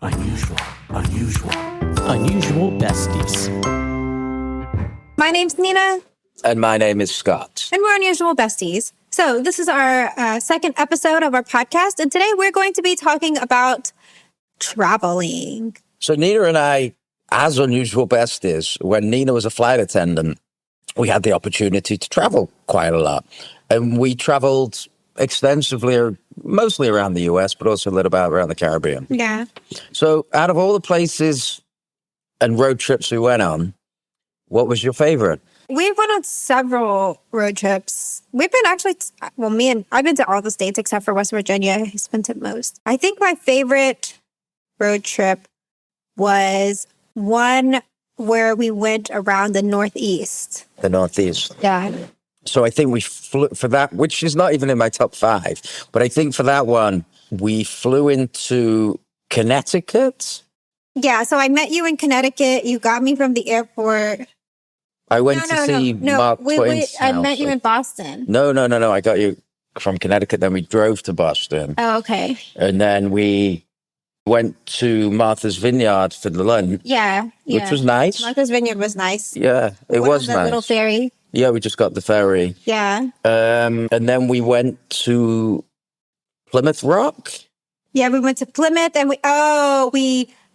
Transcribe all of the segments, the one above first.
Unusual besties. My name's Nena. And my name is Scott. And we're Unusual Besties. So this is our second episode of our podcast. And today we're going to be talking about traveling. So Nena and I, as Unusual Besties, when Nena was a flight attendant, we had the opportunity to travel quite a lot. And we traveled extensively, mostly around the US, but also a little bit around the Caribbean. Yeah. So out of all the places and road trips we went on, what was your favorite? We've went on several road trips. We've been I've been to all the states except for West Virginia. I spent it most. I think my favorite road trip was one where we went around the Northeast. The Northeast. Yeah. So I think we flew for that, which is not even in my top 5. But I think for that one, we flew into Connecticut. Yeah. So I met you in Connecticut. You got me from the airport. I went to see Mark Twain's I house. met you in Boston. No. I got you from Connecticut. Then we drove to Boston. Oh, okay. And then we went to Martha's Vineyard for the lunch. Yeah. Which was nice. Martha's Vineyard was nice. Yeah, it was nice. Little ferry. Yeah, we just got the ferry. Yeah. And then we went to Plymouth Rock. Yeah, we went to Plymouth and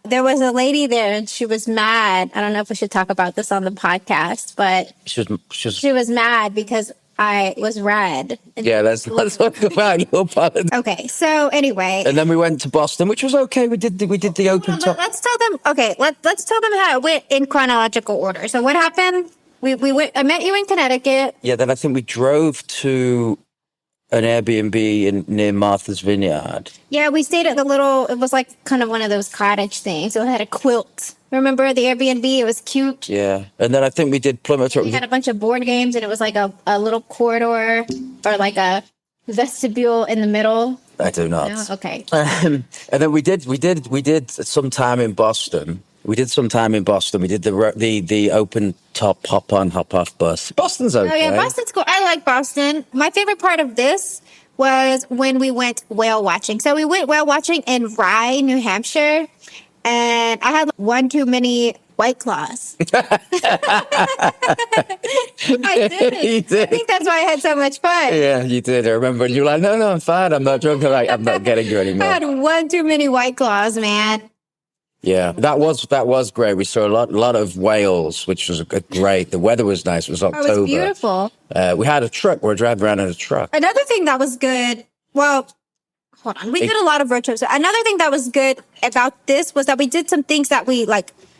there was a lady there and she was mad. I don't know if we should talk about this on the podcast, but she was mad because I was red. Yeah, let's talk about your politics. Okay, so anyway. And then we went to Boston, which was okay. We did the open top. Let's tell them, let's tell them how it went in chronological order. So what happened? I met you in Connecticut. Yeah, then I think we drove to an Airbnb near Martha's Vineyard. Yeah, we stayed at it was like kind of one of those cottage things. So it had a quilt. Remember the Airbnb? It was cute. Yeah. And then I think we did Plymouth. We had a bunch of board games and it was like a little corridor or like a vestibule in the middle. I do not. No? Okay. And then we did some time in Boston. We did the open top hop on, hop off bus. Boston's okay. Oh yeah, Boston's cool. I like Boston. My favorite part of this was when we went whale watching. So we went whale watching in Rye, New Hampshire, and I had one too many White Claws. I did. You did. I think that's why I had so much fun. Yeah, you did. I remember. And you were like, no, I'm fine. I'm not drunk. I'm not getting you anymore. I had one too many White Claws, man. Yeah, that was great. We saw a lot of whales, which was great. The weather was nice. It was October. It was beautiful. We had a truck. We were driving around in a truck. Another thing that was good, well, hold on. We did a lot of road trips. Another thing that was good about this was that we did some things that we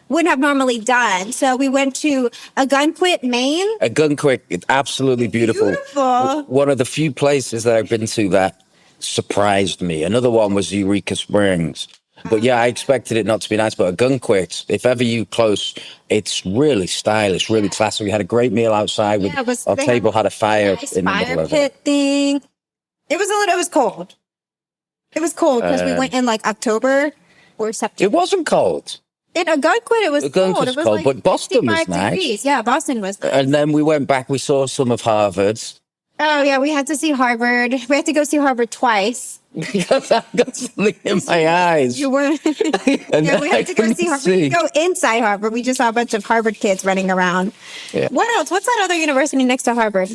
wouldn't have normally done. So we went to Algonquin, Maine. Algonquin, it's absolutely beautiful. One of the few places that I've been to that surprised me. Another one was Eureka Springs. But yeah, I expected it not to be nice. But Algonquin, if ever you close, it's really stylish, really classy. We had a great meal outside. Our table had a fire in the middle of it. Thing. It was cold. It was cold because we went in October or September. It wasn't cold. In Algonquin, it was cold. It was cold, but Boston was nice. Degrees. Yeah, Boston was nice. And then we went back. We saw some of Harvard. Oh, yeah, we had to see Harvard. We had to go see Harvard twice. Because I've got something in my eyes. You weren't. Yeah, we had to go see Harvard. We go inside Harvard. We just saw a bunch of Harvard kids running around. Yeah. What else? What's that other university next to Harvard?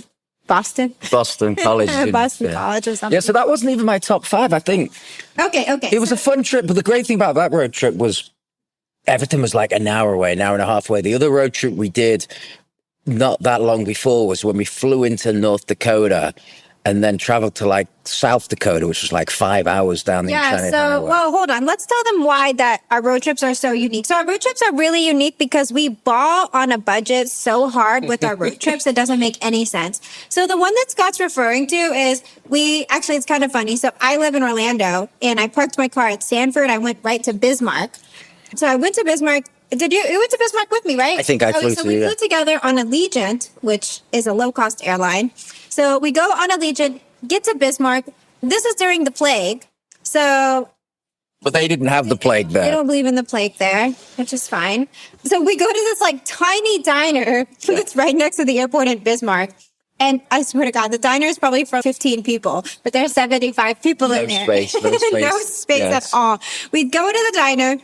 Boston College. Boston College or something. Yeah, so that wasn't even my top 5, I think. Okay. It was a fun trip, but the great thing about that road trip was everything was like an hour away, an hour and a half away. The other road trip we did not that long before was when we flew into North Dakota and then traveled to South Dakota, which was 5 hours down the China Highway. Well, hold on. Let's tell them why that our road trips are so unique. So our road trips are really unique because we ball on a budget so hard with our road trips. It doesn't make any sense. So the one that Scott's referring to is it's kind of funny. So I live in Orlando and I parked my car at Sanford. I went right to Bismarck. So I went to Bismarck. You went to Bismarck with me, right? I think I flew So we flew together on Allegiant, which is a low-cost airline. So we go on Allegiant, get to Bismarck. This is during the plague. So But they didn't have the plague there. They don't believe in the plague there, which is fine. So we go to this like tiny diner that's right next to the airport in Bismarck. And I swear to God, the diner is probably for 15 people, but there's 75 people in there. No space. No space at all. We'd go to the diner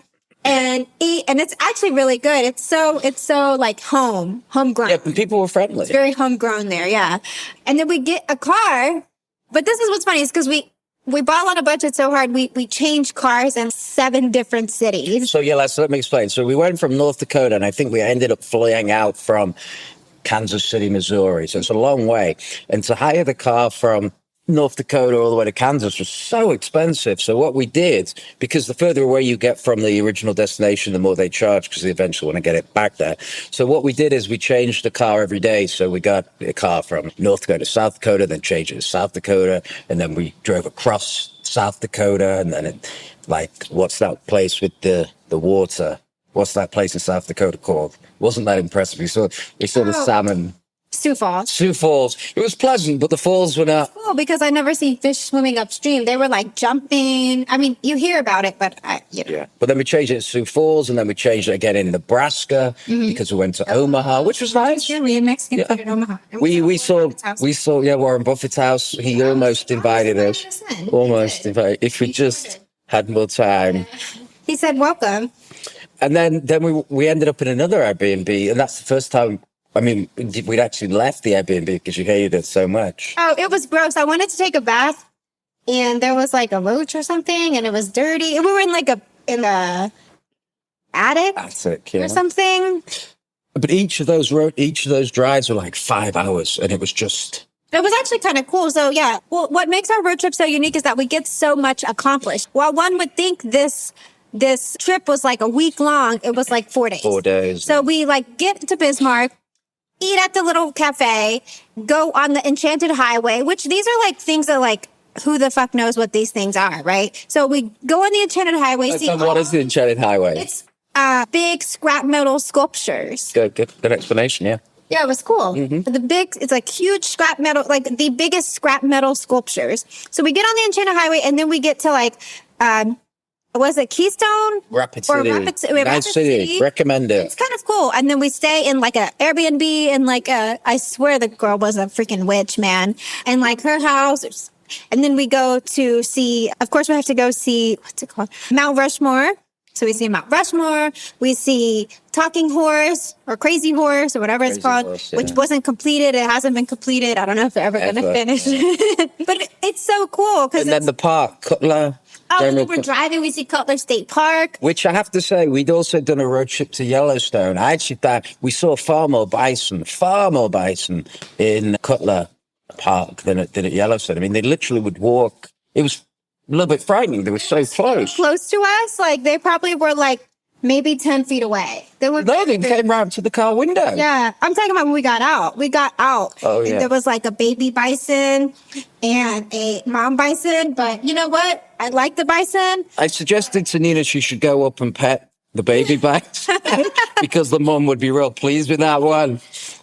and eat, and it's actually really good. It's so like homegrown. Yeah, but people were friendly. It's very homegrown there, yeah. And then we get a car, but this is what's funny is because we bought on a budget so hard, we changed cars in 7 different cities. So, yeah, let me explain. So we went from North Dakota, and I think we ended up flying out from Kansas City, Missouri. So it's a long way. And to hire the car from North Dakota all the way to Kansas was so expensive. So what we did, because the further away you get from the original destination, the more they charge because they eventually want to get it back there. So what we did is we changed the car every day. So we got a car from North Dakota to South Dakota, then changed it to South Dakota, and then we drove across South Dakota, and then what's that place with the water? What's that place in South Dakota called? Wasn't that impressive? We saw the salmon. Sioux Falls. Sioux Falls. It was pleasant, but the falls were not. Cool, because I never see fish swimming upstream. They were like jumping. I mean, you hear about it, but Yeah. But then we changed it to Sioux Falls, and then we changed it again in Nebraska because we went to Omaha, which was nice. Yeah, we had Mexican food in Omaha. We saw Warren Buffett's house. He almost invited us. Almost invited. If we just had more time. He said, welcome. And then we ended up in another Airbnb, and that's the first time. I mean, we'd actually left the Airbnb because you hated it so much. Oh, it was gross. I wanted to take a bath, and there was like a roach or something, and it was dirty. We were in in the attic or something. But each of those drives were like 5 hours, and it was just. It was actually kind of cool. So yeah, well, what makes our road trip so unique is that we get so much accomplished. While one would think this trip was like a week long, it was like 4 days. 4 days. So we get to Bismarck, eat at the little cafe, go on the Enchanted Highway, which these are like things that like, who the fuck knows what these things are, right? So we go on the Enchanted Highway. What is the Enchanted Highway? It's big scrap metal sculptures. Good explanation, yeah. Yeah, it was cool. Mm-hmm. It's like huge scrap metal, like the biggest scrap metal sculptures. So we get on the Enchanted Highway, and then we get to like, was it Keystone? Rapid City. Rapid City. Recommend it. It's kind of cool. And then we stay in like a Airbnb and like I swear the girl was a freaking witch, man. And like her house. And then we go to see, of course we have to go see, what's it called? Mount Rushmore. So we see Mount Rushmore. We see Talking Horse or Crazy Horse or whatever it's called, which wasn't completed. It hasn't been completed. I don't know if they're ever going to finish it. But it's so cool. And then the park, Cutler. Oh, when we're driving, we see Cutler State Park. Which I have to say, we'd also done a road trip to Yellowstone. I actually thought we saw far more bison in Cutler Park than at Yellowstone. I mean, they literally would walk. It was a little bit frightening. They were so close. Close to us? Like, they probably were like maybe 10 feet away. They came round to the car window. Yeah. I'm talking about when we got out. We got out. Oh, yeah. And there was like a baby bison and a mom bison. But you know what? I like the bison. I suggested to Nina she should go up and pet the baby bison because the mom would be real pleased with that one.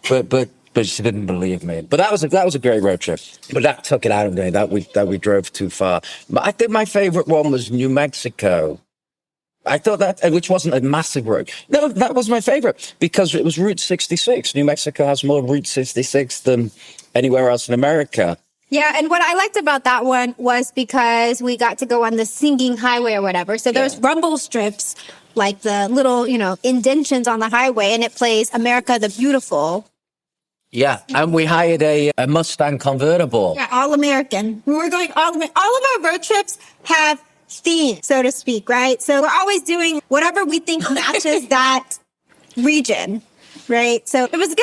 But she didn't believe me. But that was a great road trip. But that took it out of me. That we drove too far. But I think my favorite one was New Mexico. I thought that, which wasn't a massive road. No, that was my favorite because it was Route 66. New Mexico has more Route 66 than anywhere else in America. Yeah, and what I liked about that one was because we got to go on the singing highway or whatever. So there's rumble strips, like the little, indentions on the highway, and it plays America the Beautiful. Yeah, and we hired a Mustang convertible. Yeah, all American. We were going all of our road trips have theme, so to speak, right? So we're always doing whatever we think matches that region, right? So it was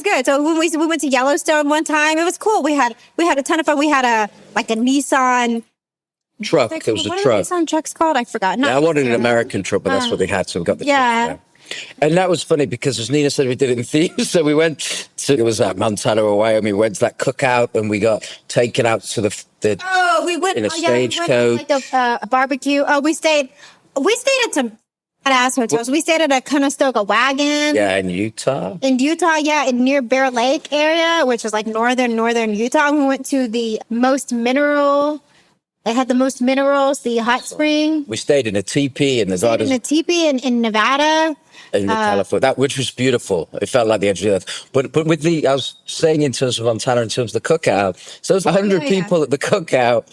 good. So when we went to Yellowstone one time, it was cool. We had a ton of fun. We had a Nissan truck. It was a truck. What are Nissan trucks called? I forgot. I wanted an American truck, but that's what they had, so we got the truck. Yeah. And that was funny because, as Nina said, we did it in theme. So we went to, it was at Montana or Wyoming. We went to that cookout and we got taken out to we went in a stagecoach. We went to a barbecue. Oh, we stayed at some badass hotels. We stayed at a Conestoga Wagon. Yeah, in Utah. In near Bear Lake area, which is like northern Utah. We went to the most mineral. It had the most minerals, the hot spring. We stayed in a teepee in the Nevada. In Nevada. in the California, that which was beautiful. It felt like the edge of the earth. But with the, I was saying in terms of Montana, in terms of the cookout. So there's 100 people at the cookout,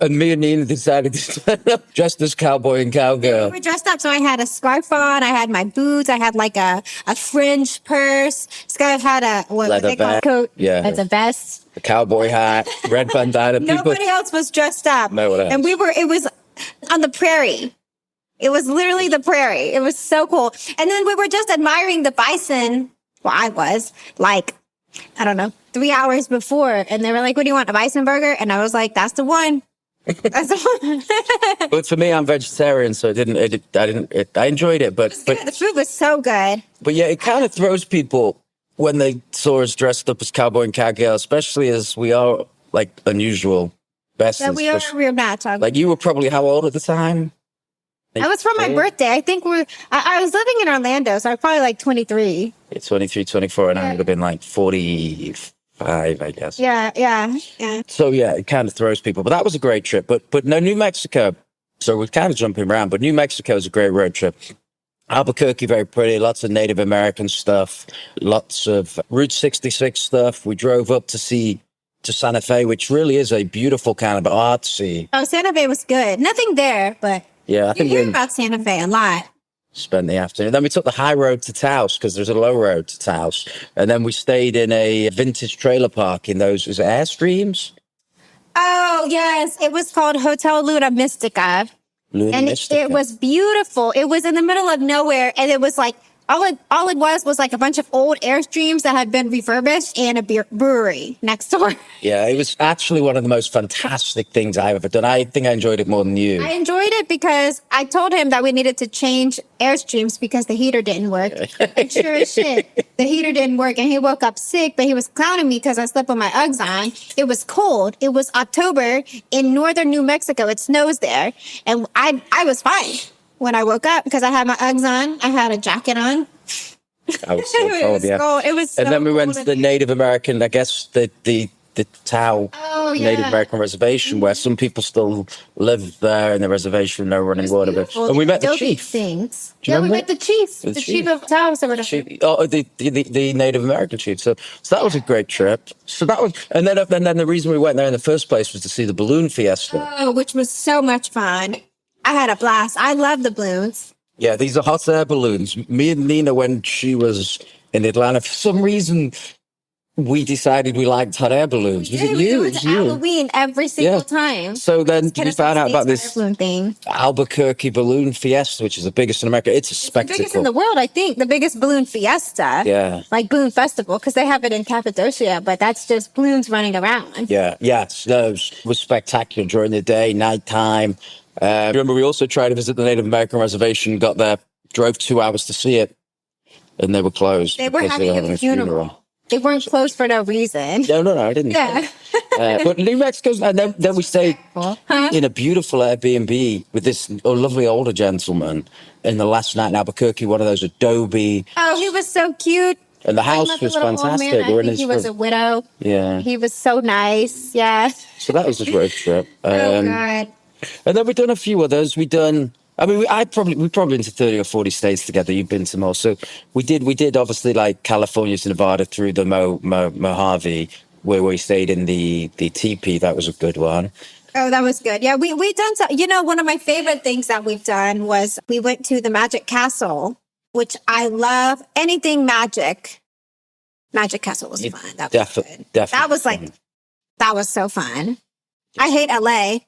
and me and Nina decided to turn up dressed as cowboy and cowgirl. We were dressed up, so I had a scarf on, I had my boots, I had like a fringe purse. Scott had a Leather they call vest. coat Yeah. as a vest. The cowboy hat, red bandana. Nobody else was dressed up. No one else. And it was on the prairie. It was literally the prairie. It was so cool. And then we were just admiring the bison. Well, I was like, I don't know, 3 hours before. And they were like, what do you want, a bison burger? And I was like, that's the one. That's the one. But for me, I'm vegetarian, so I enjoyed it, but The food was so good. But yeah, it kind of throws people when they saw us dressed up as cowboy and cowgirl, especially as we are like unusual besties. Yeah, we are a real match. Like you were probably how old at the time? I was for my birthday. I think I was living in Orlando, so I was probably like 23. 23, 24, and I would have been like 45, I guess. Yeah. So yeah, it kind of throws people. But that was a great trip. But no, New Mexico. So we're kind of jumping around, but New Mexico is a great road trip. Albuquerque, very pretty. Lots of Native American stuff. Lots of Route 66 stuff. We drove up to Santa Fe, which really is a beautiful kind of artsy. Oh, Santa Fe was good. Nothing there, but Yeah, I think you hear we about Santa Fe a lot. spent the afternoon. Then we took the high road to Taos because there's a low road to Taos. And then we stayed in a vintage trailer park in those, is it Airstreams? Oh, yes. It was called Hotel Luna Mystica. Luna And Mystica. it was beautiful. It was in the middle of nowhere. And it was like, all it was like a bunch of old Airstreams that had been refurbished and a brewery next door. Yeah, it was actually one of the most fantastic things I've ever done. I think I enjoyed it more than you. I enjoyed it because I told him that we needed to change Airstreams because the heater didn't work. And sure as shit, the heater didn't work. And he woke up sick, but he was clowning me because I slept with my Uggs on. It was cold. It was October in northern New Mexico. It snows there. And I was fine when I woke up because I had my Uggs on. I had a jacket on. I was so It cold, was yeah. cold. It was so And then we went cold to the in Native American, I guess the Tao Oh, yeah. Native American reservation, where some people still live there in the reservation, no running water. But, beautiful. and we met the Adobe chief. Things. Do you Yeah, we remember met the chief. The The chief. chief of Taos or whatever. The Native American chief. So that was a great trip. So that was, and then the reason we went there in the first place was to see the balloon fiesta. Oh, which was so much fun. I had a blast. I love the balloons. Yeah, these are hot air balloons. Me and Nina, when she was in Atlanta, for some reason, we decided we liked hot air balloons. Was it We you? went It was to you. Halloween every single time. So then we found out about this balloon thing. Albuquerque Balloon Fiesta, which is the biggest in America. It's a spectacle. Biggest in the world, I think. The biggest balloon fiesta. Yeah. Like balloon festival, because they have it in Cappadocia, but that's just balloons running around. Yeah, it was spectacular during the day, nighttime. Remember, we also tried to visit the Native American reservation, got there, drove 2 hours to see it, and they were closed. They were because having a funeral. They weren't closed for no reason. No, I didn't. Yeah. But New Mexico's, and then we stayed Huh? in a beautiful Airbnb with this lovely older gentleman in the last night in Albuquerque, one of those adobe, Oh, he was so cute. and the house Like the was little old fantastic. man, I We're in think his he was a widow. Yeah. He was so nice. Yeah. So that was a road trip. Oh, God. And then we've done a few others. We probably been to 30 or 40 states together. You've been to more. So we did obviously like California to Nevada through the Mojave, where we stayed in the teepee. That was a good one. Oh, that was good. Yeah, we done so. You know, one of my favorite things that we've done was we went to the Magic Castle, which I love. Anything magic. Magic Castle was fun. That was good. Definitely. That was like, that was so fun. I hate LA,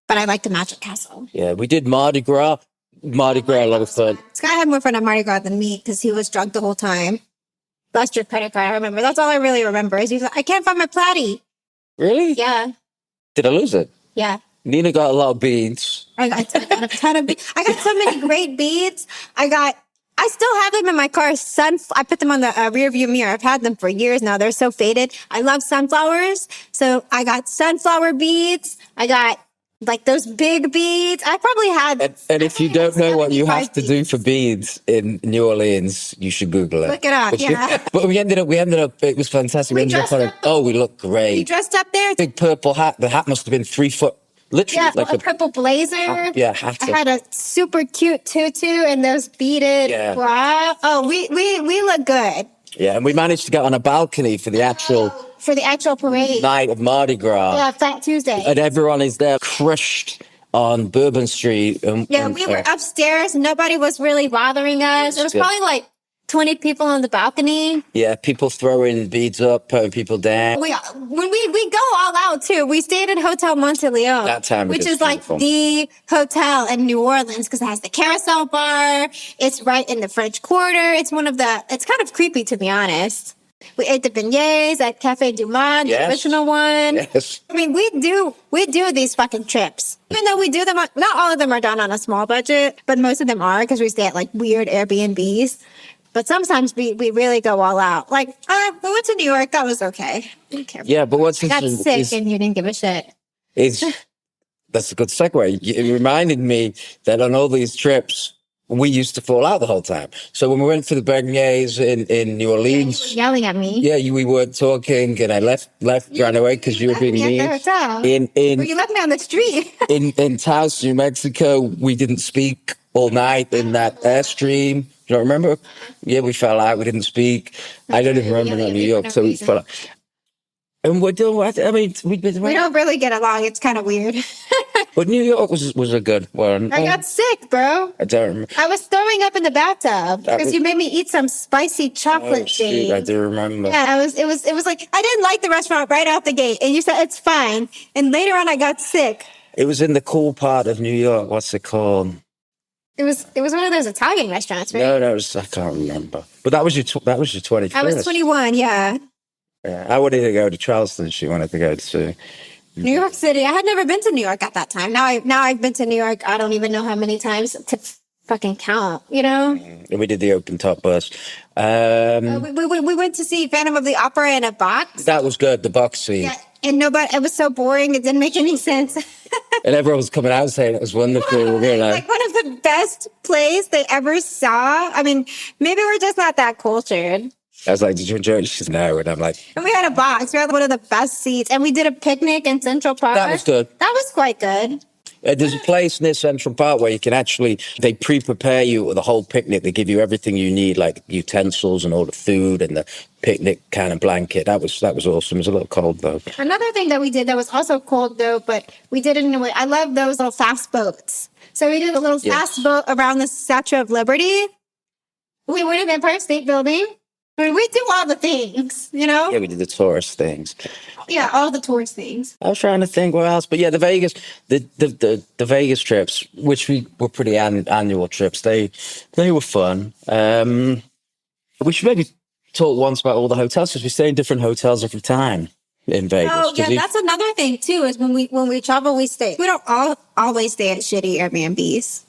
but I like the Magic Castle. Yeah, we did Mardi Gras. Mardi Gras, a lot of fun. Scott had more fun at Mardi Gras than me because he was drunk the whole time. Lost your credit card. I remember. That's all I really remember. Is he's like, I can't find my platy. Really? Yeah, Did I lose it? yeah. Nina got a lot of beads. I got a ton of beads. I got so many great beads. I still have them in my car. I put them on the rear view mirror. I've had them for years now. They're so faded. I love sunflowers. So I got sunflower beads. I got like those big beads. I probably had. And if you don't know what you have to 75 do for beads in New Orleans, you should Google it. Look it up, yeah. But we ended up, it was fantastic. We ended up on dressed we looked great. You dressed up there? Big purple hat. The hat must have been 3 foot Literally, Yeah, like a purple blazer. hat. I had a super cute tutu and those beaded bra. Oh, we look good. Yeah, and we managed to get on a balcony for the actual parade night of Mardi Gras. Yeah, Fat Tuesday. And everyone is there crushed on Bourbon Street. We were upstairs. Nobody was really bothering us. It was probably like 20 people on the balcony. Yeah, people throwing beads up, putting people down. When we go all out too. We stayed at Hotel Monteleone, that time, which is like the hotel in New Orleans because it has the carousel bar. It's right in the French Quarter. It's kind of creepy, to be honest. We ate the beignets at Cafe Du Monde, the original one. Yes. I mean, we do these fucking trips. Even though we do them, not all of them are done on a small budget, but most of them are because we stay at like weird Airbnbs. But sometimes we really go all out. Like, we went to New York. That was okay. Didn't care. Yeah, but what's I got sick and you didn't give a shit. That's a good segue. It reminded me that on all these trips, we used to fall out the whole time. So when we went for the beignets in New Orleans, you were yelling at me. Yeah, we weren't talking, and I ran away because you were being mean. You left me on the street. in Taos, New Mexico, we didn't speak all night in that Airstream. You don't remember? Yeah, we fell out. We didn't speak. I don't even remember in New York, so we fell out. And we're doing what? I mean, we don't really get along. It's kind of weird. But New York was a good one. I got sick, bro. I don't remember. I was throwing up in the bathtub because you made me eat some spicy chocolate thing. I do remember. Yeah, it was like I didn't like the restaurant right out the gate, and you said it's fine. And later on, I got sick. It was in the cool part of New York. What's it called? It was one of those Italian restaurants, right? No, I can't remember. But that was your 21st. I was 21, yeah. Yeah, I wanted to go to Charleston. She wanted to go to New York City. I had never been to New York at that time. Now I've been to New York. I don't even know how many times to fucking count. You know. And we did the open top bus. We went to see Phantom of the Opera in a box. That was good. The box scene. Yeah, and it was so boring. It didn't make any sense. And everyone was coming out saying it was wonderful. Like one of the best plays they ever saw. I mean, maybe we're just not that cultured. I was like, did you enjoy it? She said, no. And I'm like... And we had a box. We had one of the best seats. And we did a picnic in Central Park. That was good. That was quite good. There's a place near Central Park where you can they pre-prepare you with the whole picnic. They give you everything you need, like utensils and all the food and the picnic kind of blanket. That was awesome. It was a little cold, though. Another thing that we did that was also cold, though, but we did it in a way. I love those little fast boats. So we did a little fast boat around the Statue of Liberty. We went to the Empire State Building. I mean, we do all the things, you know? Yeah, we did the tourist things. Yeah, all the tourist things. I was trying to think what else. But yeah, the Vegas trips, which were pretty annual trips, they were fun. We should maybe talk once about all the hotels because we stay in different hotels every time in Vegas. Oh, yeah, that's another thing, too, is when we travel, we don't always stay at shitty Airbnbs.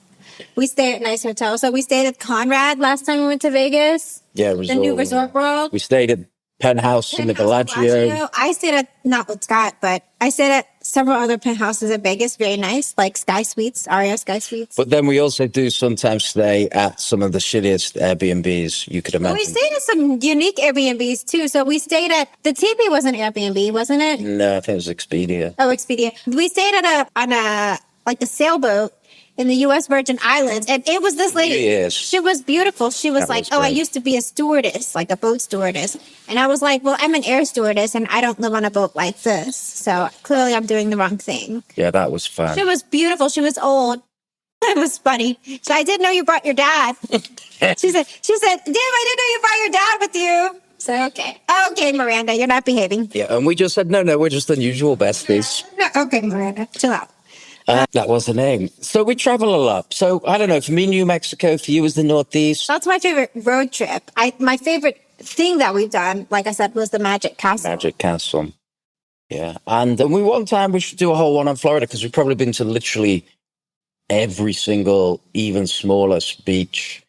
We stay at nice hotels. So we stayed at Conrad last time we went to Vegas. Yeah, the new Resort World. We stayed at Penthouse in the Bellagio. I stayed not with Scott, but I stayed at several other penthouses in Vegas. Very nice, like Sky Suites, Aria Sky Suites. But then we also do sometimes stay at some of the shittiest Airbnbs you could imagine. We stayed at some unique Airbnbs too. So we stayed at the TP was an Airbnb, wasn't it? No, I think it was Expedia. Oh, Expedia. We stayed on a like the sailboat in the U.S. Virgin Islands. And it was this lady. Yes. She was beautiful. She was like, I used to be a stewardess, like a boat stewardess. And I was like, well, I'm an air stewardess and I don't live on a boat like this. So clearly I'm doing the wrong thing. Yeah, that was fun. She was beautiful. She was old. It was funny. So I didn't know you brought your dad. She said, damn, I didn't know you brought your dad with you. So, okay, Miranda, you're not behaving. Yeah, and we just said, no, we're just unusual besties. No, okay, Miranda, chill out. That was the name. So we travel a lot. So I don't know, for me, New Mexico, for you was the Northeast. That's my favorite road trip. My favorite thing that we've done, like I said, was the Magic Castle. Magic Castle. Yeah. And one time we should do a whole one on Florida because we've probably been to literally every single, even smallest beach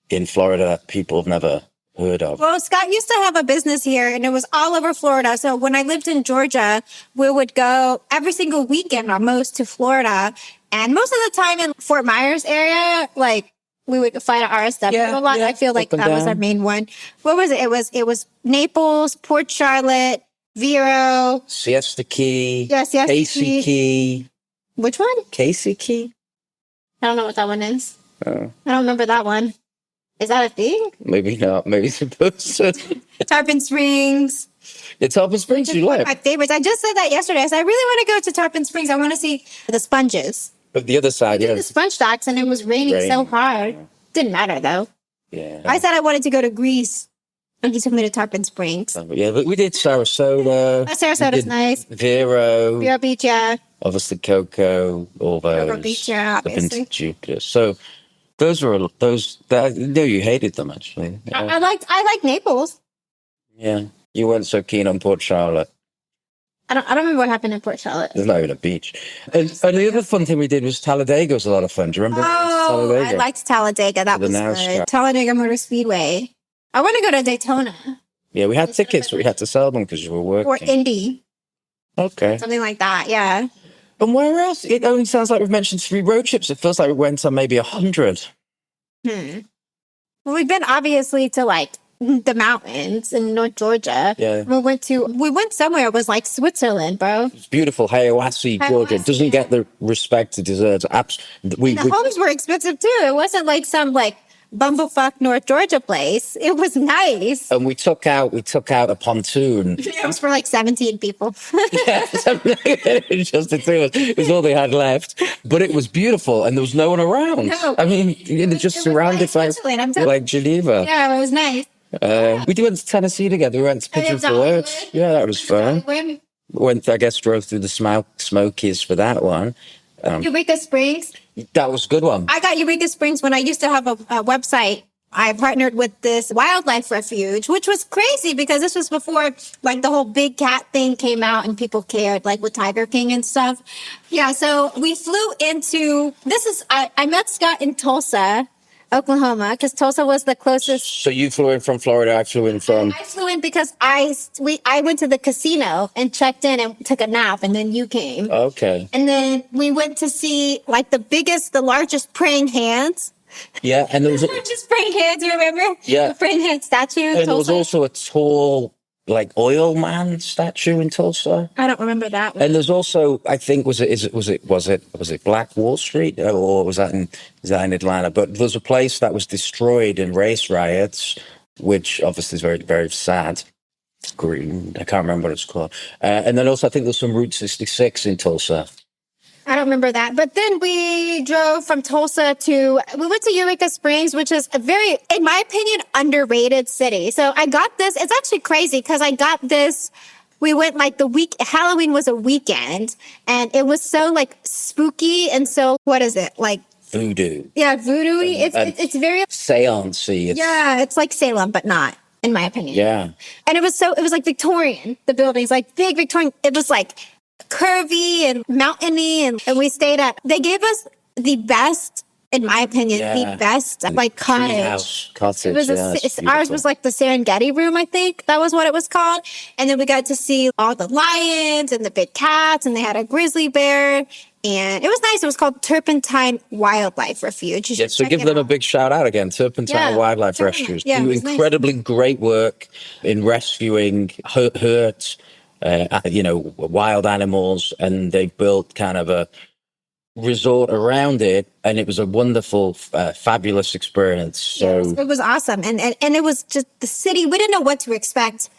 in Florida that people have never heard of. Well, Scott used to have a business here and it was all over Florida. So when I lived in Georgia, we would go every single weekend almost to Florida. And most of the time in Fort Myers area, like we would fly to RSW a lot. Yeah, I feel like that was our main one. What was it? It was Naples, Port Charlotte, Vero. Siesta Key. Yeah, Siesta Casey Key. Which one? Casey Key? I don't know what that one is. Oh, I don't remember that one. Is that a thing? maybe not. Maybe it's supposed to. Tarpon Springs. It's Tarpon Springs Which you is one of like. my favorites. I just said that yesterday. I said, I really want to go to Tarpon Springs. I want to see the sponges. But the other side, We did yeah. the sponge docks and it was raining so hard. Didn't matter though. Yeah. I said I wanted to go to Greece. And he took me to Tarpon Springs. Yeah, but we did Sarasota. Sarasota's nice. Vero. Vero Beach, yeah. Obviously Coco, all those. Vero Beach, yeah, I've been obviously. to Jupiter. So those were those. I know you hated them actually. Yeah. I like Naples. Yeah. You weren't so keen on Port Charlotte. I don't remember what happened in Port Charlotte. There's not even a beach. And the other fun thing we did was Talladega was a lot of fun. Do you remember? Oh, Talladega? I liked Talladega. That The was Now good. Scott. Talladega Motor Speedway. I want to go to Daytona Yeah, we had tickets, but we had to sell them because you were working. or Indy, Okay. something like that. Yeah. And where else? It only sounds like we've mentioned 3 road trips. It feels like we went on maybe 100. Well, we've been obviously to like the mountains in North Georgia. Yeah. We went somewhere. It was like Switzerland, bro. It's beautiful. Hiawassee, Georgia. It doesn't get the respect it deserves. The homes were expensive too. It wasn't like some like bumblefuck North Georgia place. It was nice. and we took out a pontoon. It was for like 17 people. Yeah, just the 2 of us. It was all they had left. But it was beautiful, and there was no one around. No. I mean, you're just It was surrounded nice, by Switzerland, I'm telling like Geneva. Yeah, it was nice. We went to Tennessee together. We went to Pigeon to Hollywood. Forge. Yeah, that was fun. I guess, drove through the Smokies for that one. Eureka Springs. That was a good one. I got Eureka Springs when I used to have a website. I partnered with this wildlife refuge, which was crazy because this was before like the whole big cat thing came out and people cared, like with Tiger King and stuff. Yeah, so we flew into I met Scott in Tulsa, Oklahoma, because Tulsa was the closest. So you flew in from Florida. I flew in from. I flew in because I went to the casino and checked in and took a nap, and then you came. Okay. And then we went to see like the largest praying hands. Yeah, and there was. Just praying hands, you remember? Yeah. The praying hand statue. And there was also a tall, like, oil man statue in Tulsa. I don't remember that one. And there's also, I think, was it Black Wall Street, or was that in Atlanta? But there's a place that was destroyed in race riots, which obviously is very, very sad. Green, I can't remember what it's called. And then also, I think there's some Route 66 in Tulsa. I don't remember that. But then we drove from Tulsa we went to Eureka Springs, which is a very, in my opinion, underrated city. So I got this. It's actually crazy because I got this. We went like Halloween was a weekend and it was so like spooky. And so what is it? Like Voodoo. Yeah, voodoo-y. It's very seance-y. Yeah, it's like Salem, but not, in my opinion. Yeah. And it was like Victorian, the buildings, like big Victorian. It was like curvy and mountainy, and we stayed they gave us the best, in my opinion, the best like cottage. Cottage. It was ours was like the Serengeti room, I think that was what it was called. And then we got to see all the lions and the big cats, and they had a grizzly bear. And it was nice. It was called Turpentine Wildlife Refuge. Yeah, so give them a big shout out again, Turpentine Wildlife Refuge. Yeah, do incredibly great work in rescuing hurt, wild animals, and they built kind of a resort around it, and it was a wonderful, fabulous experience. So it was awesome, and it was just the city. We didn't know what to expect.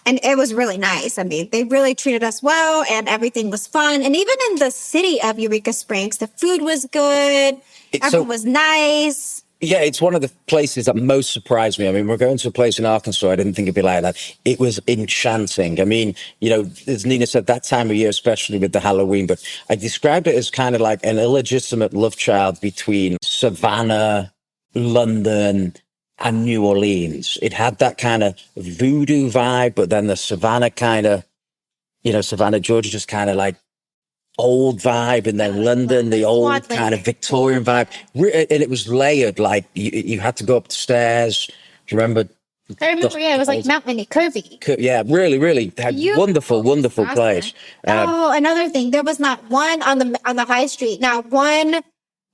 And it was really nice. I mean, they really treated us well and everything was fun. And even in the city of Eureka Springs, the food was good. Everyone was nice. Yeah, it's one of the places that most surprised me. I mean, we're going to a place in Arkansas. I didn't think it'd be like that. It was enchanting. I mean, as Nena said, that time of year, especially with the Halloween, but I described it as kind of like an illegitimate love child between Savannah, London, and New Orleans. It had that kind of voodoo vibe, but then the Savannah kind of, Savannah, Georgia, just kind of like old vibe, and then London, the old kind of Victorian vibe. And it was layered, like you had to go up the stairs. Do you remember? I remember, it was like mountainy, curvy. Yeah, really, really. Had wonderful awesome. Place. Another thing, there was not one on the high street, not one,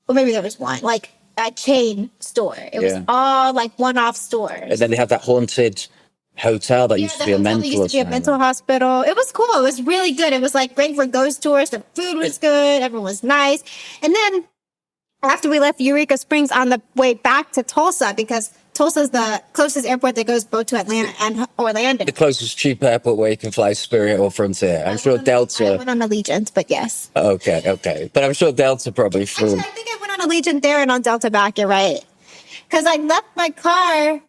or maybe there was one, like a chain store. It was all like one-off stores. And then they had that haunted hotel that used to be a mental used to be a mental asylum. hospital. It was cool. It was really good. It was like great for ghost tours. The food was good. Everyone was nice. And then after we left Eureka Springs on the way back to Tulsa, because Tulsa's the closest airport that goes both to Atlanta and Orlando. The closest cheap airport where you can fly Spirit or Frontier. I'm sure I Delta. went on Allegiant, but yes. Okay. But I'm sure Delta probably flew. Actually, I think I went on Allegiant there and on Delta back. You're right. Because I left my car.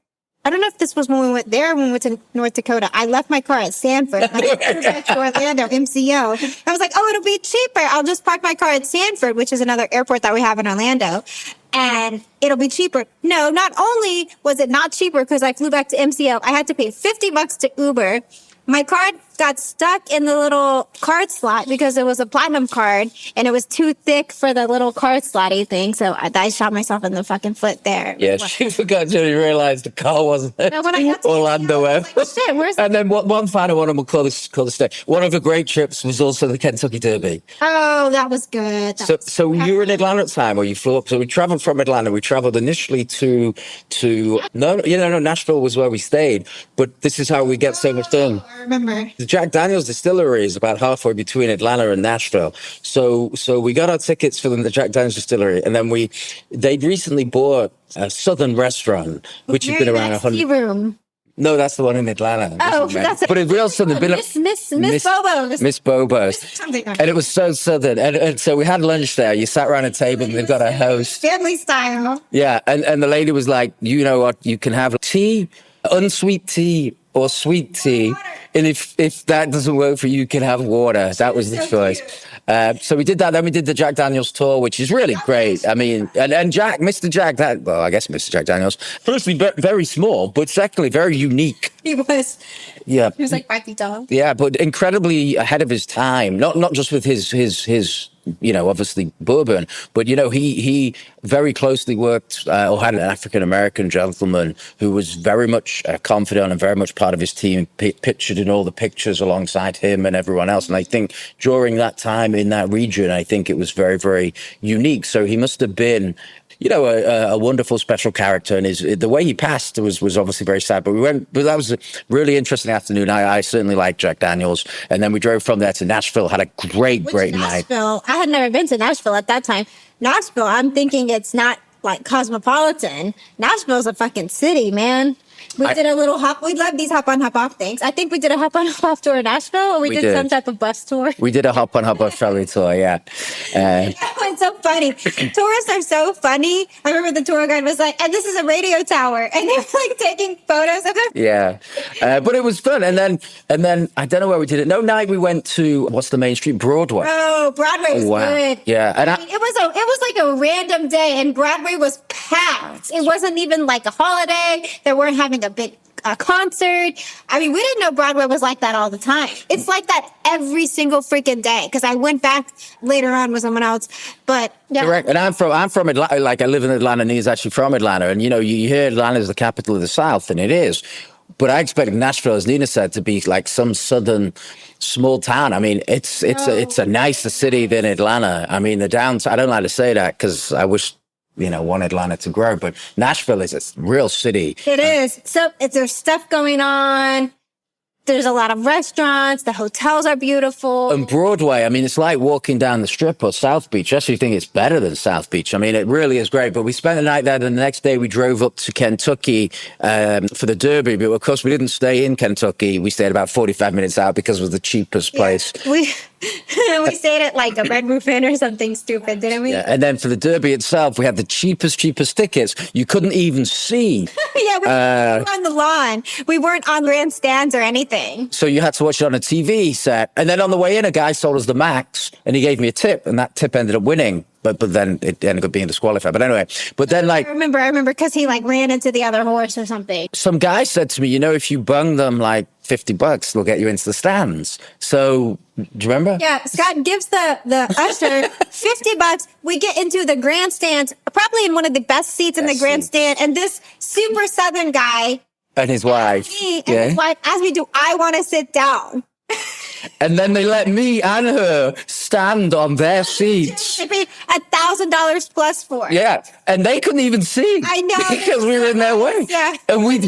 I don't know if this was when we went there or when we went to North Dakota. I left my car at Sanford. I flew back to Orlando, MCO. I was like, oh, it'll be cheaper. I'll just park my car at Sanford, which is another airport that we have in Orlando. And it'll be cheaper. No, not only was it not cheaper because I flew back to MCO, I had to pay $50 to Uber. My card got stuck in the little card slot because it was a platinum card and it was too thick for the little card slotty thing. So I shot myself in the fucking foot there. Yeah, she forgot to realize the car wasn't there. No, when I got to Orlando MCO, I was like, shit, where's And then one final one, and we'll call this stay. One of the great trips was also the Kentucky Derby. Oh, that was good. So you were in Atlanta at the time, or you flew up. So we traveled from Atlanta. We traveled initially to Nashville was where we stayed. But this is how we get so much done. I remember. The Jack Daniel's distillery is about halfway between Atlanta and Nashville. So we got our tickets for the Jack Daniel's distillery, and then they'd recently bought a southern restaurant, which had been around 100. Room. No, that's the one in Atlanta. Oh, that's it. But in real southern, Miss Bobo's. Miss Bobo's. Something like And it was so southern. And so we had lunch there. You sat around a table and they've got a host. Family style. Yeah. And the lady was like, you know what? You can have tea, unsweet tea, or sweet tea. And if that doesn't work for you, you can have water. That was the choice. So we did that. Then we did the Jack Daniel's tour, which is really great. I mean, and Mr. Jack, I guess Mr. Jack Daniel's, firstly, very small, but secondly, very unique. He was. Yeah. He was like 5 feet tall. Yeah, but incredibly ahead of his time. Not just with his obviously bourbon, but he very closely worked or had an African American gentleman who was very much a confidant and very much part of his team, pictured in all the pictures alongside him and everyone else. And I think during that time in that region, I think it was very, very unique. So he must have been a wonderful special character, and the way he passed was obviously very sad. But that was a really interesting afternoon. I certainly liked Jack Daniel's, and then we drove from there to Nashville. Had a great night. Nashville, I had never been to Nashville at that time. Nashville, I'm thinking it's not like cosmopolitan. Nashville's a fucking city, man. We did a little hop. We love these hop on, hop off things. I think we did a hop on, hop off tour in Nashville, or we did some type of bus tour. We did a hop on, hop off ferry tour, yeah. It's so funny. Tourists are so funny. I remember the tour guide was like, and this is a radio tower. And they were like taking photos of it. Yeah. But it was fun. And then I don't know where we did it. No night we went to, what's the main street? Broadway. Oh, Broadway was good. Yeah. And I mean, it was like a random day and Broadway was packed. It wasn't even like a holiday. They weren't having a big concert. I mean, we didn't know Broadway was like that all the time. It's like that every single freaking day. Because I went back later on with someone else. But yeah. Correct. And I'm from Atlanta. Like I live in Atlanta, and he's actually from Atlanta. And you hear Atlanta is the capital of the South, and it is. But I expected Nashville, as Nina said, to be like some southern small town. I mean, it's a nicer city than Atlanta. I mean, the downtown. I don't like to say that because I wish want Atlanta to grow, but Nashville is a real city. It is. So there's stuff going on. There's a lot of restaurants. The hotels are beautiful. And Broadway, I mean, it's like walking down the Strip or South Beach. I actually think it's better than South Beach. I mean, it really is great. But we spent the night there. And the next day we drove up to Kentucky for the Derby. But of course, we didn't stay in Kentucky. We stayed about 45 minutes out because it was the cheapest place. We stayed at like a Red Roof Inn or something stupid, didn't we? Yeah. And then for the Derby itself, we had the cheapest tickets. You couldn't even see. Yeah, we were on the lawn. We weren't on grandstands or anything. So you had to watch it on a TV set. And then on the way in, a guy sold us the Max and he gave me a tip, and that tip ended up winning. But then it ended up being disqualified. But anyway, I remember because he like ran into the other horse or something. Some guy said to me, if you bung them like $50, they'll get you into the stands. So do you remember? Yeah, Scott gives the usher $50. We get into the grandstands, probably in one of the best seats in the grandstand. And this super Southern guy and his wife, his wife asked me, "Do I want to sit down?" And then they let me and her stand on their seats. They paid $1,000 plus for. Yeah, and they couldn't even see. I know because we were in their way. Yeah, and we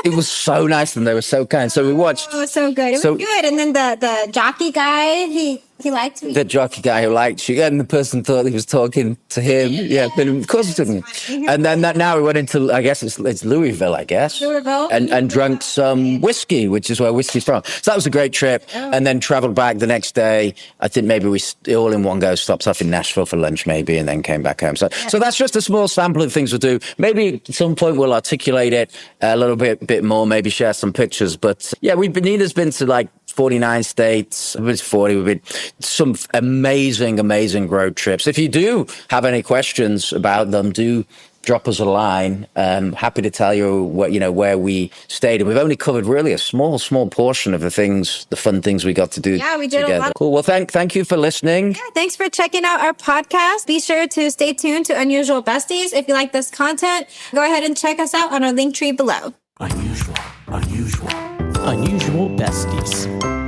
It was so nice and they were so kind. So we watched. Oh, it was so good. It So- was good. And then the jockey guy, he liked me. The jockey guy who liked you, and the person thought he was talking to him. Yeah, but of course it didn't. And then now we went into, I guess it's Louisville, I guess. Louisville. And drank some whiskey, which is where whiskey's from. So that was a great trip. Oh. And then traveled back the next day. I think maybe we all in one go stopped off in Nashville for lunch, maybe, and then came back home. So that's just a small sample of things we'll do. Maybe at some point we'll articulate it a little bit more, maybe share some pictures. But yeah, Nina's been to like 49 states. I've been to 40. We've been some amazing road trips. If you do have any questions about them, do drop us a line. Happy to tell you where we stayed. And we've only covered really a small portion of the fun things we got to do. Yeah, we did together. a lot. Cool. Well, thank you for listening. Yeah, thanks for checking out our podcast. Be sure to stay tuned to Unusual Besties. If you like this content, go ahead and check us out on our link tree below. Unusual besties.